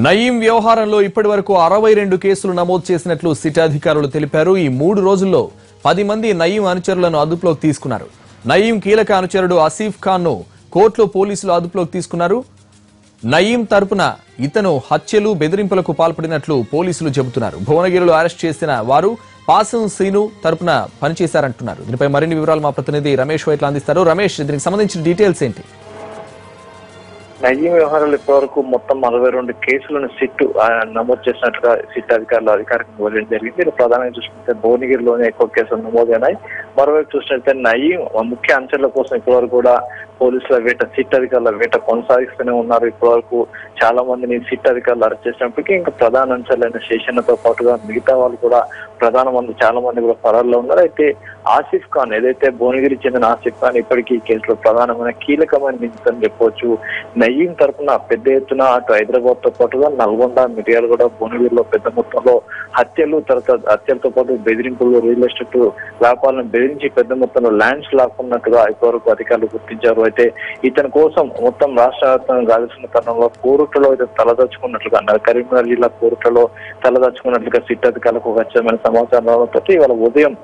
నయీం వ్యవహారంలో ఇప్పటివరకు 62 కేసులు నమోదు చేసినట్లు సిట్ అధికారులు తెలిపారు. ఈ 3 రోజుల్లో 10 మంది నయీం అనుచరులను అదుపులోకి తీసుకున్నారు. నయీం కీలక అనుచరుడు ఆసిఫ్ ఖాన్ ను కోర్టులో పోలీసులు అదుపులోకి తీసుకున్నారు. నయీం తరపున ఇతను హత్యలు బెదిరింపులకు పాల్పడినట్లు పోలీసులు చెబుతున్నారు. భువనగిరిలో అరెస్ట్ చేసిన వారు పాసం సీను తరపున పనిచేశారంటున్నారు. దీనిపై మరిన్ని వివరాలు మా ప్రతినిధి రమేష్ వైట్ల అందిస్తారు. రమేష్, దీనికి సంబంధించిన డీటెయిల్స్ ఏంటి? నయీం వ్యవహారాలు ఇప్పటివరకు మొత్తం 42 కేసులను సిట్ నమోదు చేసినట్లుగా సిట్ అధికారులు అధికారికంగా వెల్లడి జరిగింది. ఇలా ప్రధానంగా చూసుకుంటే భువనగిరిలోనే ఎక్కువ కేసులు నమోదైనాయి. మరోవైపు చూసినట్లయితే నయీం ముఖ్య అంశాల కోసం ఇప్పటివరకు కూడా పోలీసుల వేట, సిట్ అధికారుల వేట కొనసాగిస్తూనే ఉన్నారు. ఇప్పటివరకు చాలా మందిని సిట్ అధికారులు అరెస్ట్ చేసినప్పటికీ ఇంకా ప్రధాన అంశాలైన శేషన్నతో పాటుగా మిగతా వాళ్ళు కూడా చాలా మంది కూడా పరారులో ఉన్నారు. అయితే ఆసిఫ్ ఖాన్, ఏదైతే భువనగిరి చెందిన ఆసిఫ్ ఖాన్ ఇప్పటికీ ఈ కేసులో ప్రధానమైన కీలకమైన నిందితులని చెప్పవచ్చు. నయీం తరఫున పెద్ద ఎత్తున అటు హైదరాబాద్ తో పాటుగా నల్గొండ, మిర్యాలగూడ, భువనగిరిలో పెద్ద మొత్తంలో హత్యలతో పాటు బెదిరింపులు, రియల్ ఎస్టేట్ వ్యాపారాలను బెదిరించి పెద్ద మొత్తంలో ల్యాండ్స్ లాక్కున్నట్టుగా ఇప్పటివరకు అధికారులు గుర్తించారు. అయితే ఇతని కోసం మొత్తం రాష్ట్ర వ్యాప్తంగా గాలిస్తున్న తరుణంలో కోరుట్లలో అయితే తలదాచుకున్నట్లుగా అన్నారు. కరీంనగర్ జిల్లా కోరుట్లలో తలదాచుకున్నట్లుగా సిట్ అధికారులకు ఖచ్చితమైన సమాచారం రావడంతో ఇవాళ ఉదయం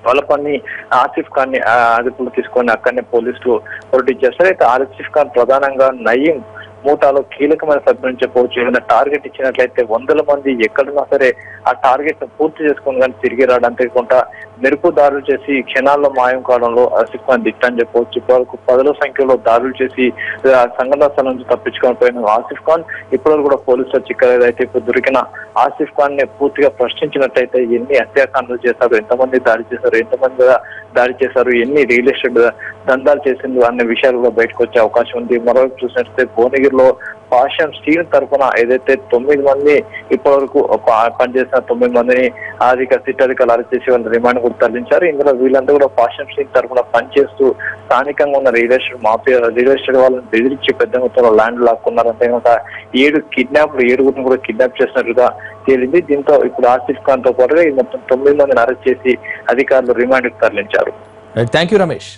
వాళ్ళపన్ని ఆసిఫ్ ఖాన్ ని అదుపులో తీసుకొని అక్కడనే పోలీసులు చేస్తారు. అయితే ఆసిఫ్ ఖాన్ ప్రధానంగా నయీం మూటాలో కీలకమైన సభ్యుని చెప్పవచ్చు. ఏదైనా టార్గెట్ ఇచ్చినట్లయితే 100 మంది ఎక్కడున్నా సరే ఆ టార్గెట్ ను పూర్తి చేసుకుని కానీ తిరిగి రావడానికి కొంత మెరుపు దాడులు చేసి క్షణాల్లో మాయం కావడంలో ఆసిఫ్ ఖాన్ దిట్టని చెప్పవచ్చు. ఇప్పటివరకు 10ల సంఖ్యలో దాడులు చేసి సంఘటన స్థలం నుంచి తప్పించుకొని పోయిన ఆసిఫ్ ఖాన్ ఇప్పటివరకు కూడా పోలీసులు చిక్కలేదు. అయితే ఇప్పుడు దొరికిన ఆసిఫ్ ఖాన్ ని పూర్తిగా ప్రశ్నించినట్లయితే ఎన్ని హత్యాకాండలు చేశారు, ఎంతమంది దాడి చేశారు, ఎంతమంది దాడి చేశారు, ఎన్ని రియల్ ఎస్టేట్ దందాలు చేసింది అనే విషయాలు కూడా బయటకు వచ్చే అవకాశం ఉంది. మరోవైపు చూసినట్లయితే భువనగిరిలో పాషం స్టీల్ తరఫున ఏదైతే 9 మంది ఇప్పటివరకు పనిచేసిన 9 మందిని సిట్ అధికారులు అరెస్ట్ చేసి వాళ్ళ రిమాండ్ కూడా తరలించారు. ఇందులో వీళ్ళంతా కూడా పాషం స్టీల్ తరఫున పనిచేస్తూ స్థానికంగా ఉన్న రియల్ ఎస్టేట్ వాళ్ళని బెదిరించి పెద్ద మొత్తంలో ల్యాండ్ లాక్కున్నారు. అంతేకాక 7 కూడా కిడ్నాప్ చేసినట్లుగా తేలింది. దీంతో ఇప్పుడు ఆసిఫ్ ఖాన్ తో పాటుగా ఈ మొత్తం 9 మందిని అరెస్ట్ చేసి అధికారులు రిమాండ్ తరలించారు. Thank you Ramesh.